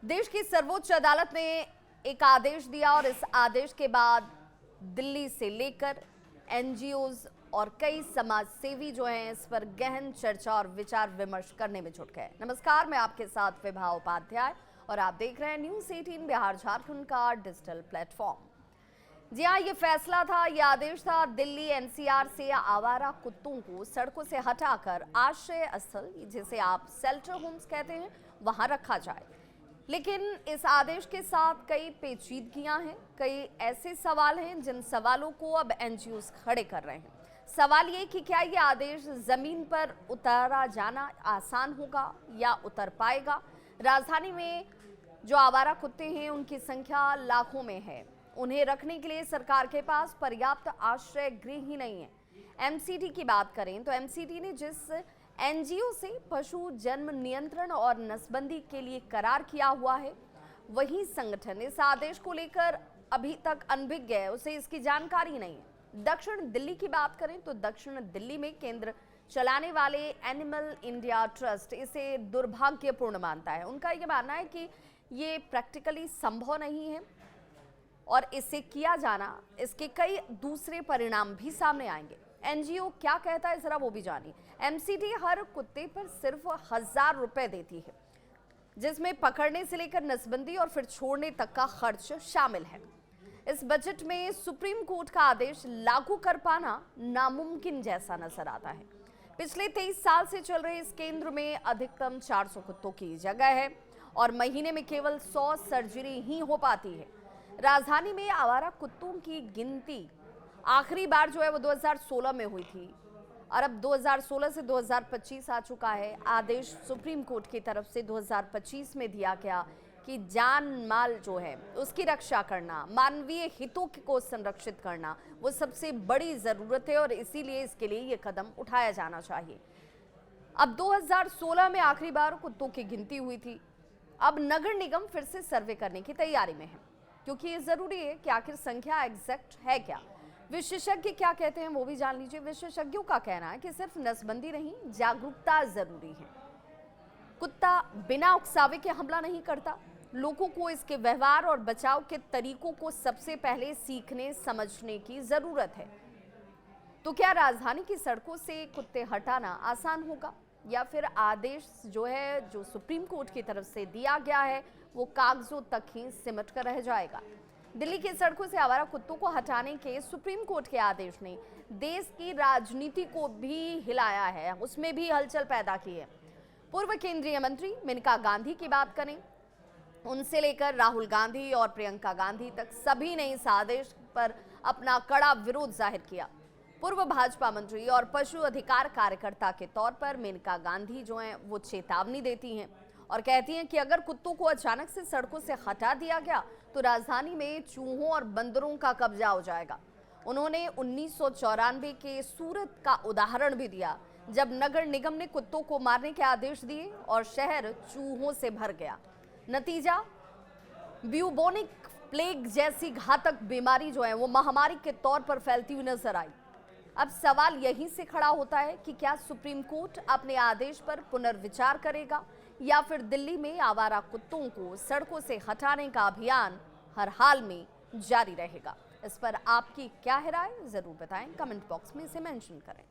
देश की सर्वोच्च अदालत ने एक आदेश दिया और इस आदेश के बाद दिल्ली से लेकर एनजीओज और कई समाज सेवी जो हैं इस पर गहन चर्चा और विचार विमर्श करने में जुट गए। नमस्कार, मैं आपके साथ विभा उपाध्याय और आप देख रहे हैं न्यूज़ 18 बिहार झारखंड का डिजिटल प्लेटफॉर्म। जी हाँ, ये फैसला था, ये आदेश था दिल्ली एनसीआर से आवारा कुत्तों को सड़कों से हटाकर आश्रय स्थल, जिसे आप शेल्टर होम्स कहते हैं, वहां रखा जाए। लेकिन इस आदेश के साथ कई पेचीदगियां हैं, कई ऐसे सवाल हैं जिन सवालों को अब एनजीओज खड़े कर रहे हैं। सवाल ये कि क्या ये आदेश जमीन पर उतारा जाना आसान होगा या उतर पाएगा। राजधानी में जो आवारा कुत्ते हैं उनकी संख्या लाखों में है। उन्हें रखने के लिए सरकार के पास पर्याप्त आश्रय गृह ही नहीं है। एमसीडी की बात करें तो एमसीडी ने जिस एनजीओ से पशु जन्म नियंत्रण और नसबंदी के लिए करार किया हुआ है, वही संगठन इस आदेश को लेकर अभी तक अनभिज्ञ है, उसे इसकी जानकारी नहीं है। दक्षिण दिल्ली की बात करें तो दक्षिण दिल्ली में केंद्र चलाने वाले एनिमल इंडिया ट्रस्ट इसे दुर्भाग्यपूर्ण मानता है। उनका यह मानना है कि ये प्रैक्टिकली संभव नहीं है और इसे किया जाना, इसके कई दूसरे परिणाम भी सामने आएंगे। एनजीओ क्या कहता है जरा वो भी जानिए। एमसीडी हर कुत्ते पर सिर्फ 1000 रुपए देती है, जिसमें पकड़ने से लेकर नसबंदी और फिर छोड़ने तक का खर्च शामिल है। इस बजट में सुप्रीम कोर्ट का आदेश लागू कर पाना नामुमकिन जैसा नजर आता है। पिछले 23 साल से चल रहे इस केंद्र में अधिकतम 400 कुत्तों की जगह है और महीने में केवल 100 सर्जरी ही हो पाती है। राजधानी में आवारा कुत्तों की गिनती आखिरी बार जो है वो 2016 में हुई थी और अब 2016 से 2025 आ चुका है। आदेश सुप्रीम कोर्ट की तरफ से 2025 में दिया गया कि जान माल जो है उसकी रक्षा करना, मानवीय हितों को संरक्षित करना वो सबसे बड़ी जरूरत है और इसीलिए इसके लिए ये कदम उठाया जाना चाहिए। अब 2016 में आखिरी बार कुत्तों की गिनती हुई थी। अब नगर निगम फिर से सर्वे करने की तैयारी में है, क्योंकि ये जरूरी है कि आखिर संख्या एग्जैक्ट है क्या। विशेषज्ञ क्या कहते हैं वो भी जान लीजिए। विशेषज्ञों का कहना है कि सिर्फ नसबंदी नहीं, जागरूकता जरूरी है। कुत्ता बिना उकसावे के हमला नहीं करता। लोगों को इसके व्यवहार और बचाव के तरीकों को सबसे पहले सीखने समझने की जरूरत है। तो क्या राजधानी की सड़कों से कुत्ते हटाना आसान होगा या फिर आदेश जो है, जो सुप्रीम कोर्ट की तरफ से दिया गया है, वो कागजों तक ही सिमट कर रह जाएगा। दिल्ली की सड़कों से आवारा कुत्तों को हटाने के सुप्रीम कोर्ट के आदेश ने देश की राजनीति को भी हिलाया है, उसमें भी हलचल पैदा की है। पूर्व केंद्रीय मंत्री मेनका गांधी की बात करें, उनसे लेकर राहुल गांधी और प्रियंका गांधी तक सभी ने इस आदेश पर अपना कड़ा विरोध जाहिर किया। पूर्व भाजपा मंत्री और पशु अधिकार कार्यकर्ता के तौर पर मेनका गांधी जो हैं वो चेतावनी देती हैं और कहती हैं कि अगर कुत्तों को अचानक से सड़कों से हटा दिया गया तो राजधानी में चूहों और बंदरों का कब्जा हो जाएगा। उन्होंने 1994 के सूरत का उदाहरण भी दिया, जब नगर निगम ने कुत्तों को मारने के आदेश दिए और शहर चूहों से भर गया। नतीजा, ब्यूबोनिक प्लेग जैसी घातक बीमारी जो है वो महामारी के तौर पर फैलती हुई नजर आई। अब सवाल यहीं से खड़ा होता है कि क्या सुप्रीम कोर्ट अपने आदेश पर पुनर्विचार करेगा या फिर दिल्ली में आवारा कुत्तों को सड़कों से हटाने का अभियान हर हाल में जारी रहेगा। इस पर आपकी क्या है राय, जरूर बताएं, कमेंट बॉक्स में इसे मेंशन करें।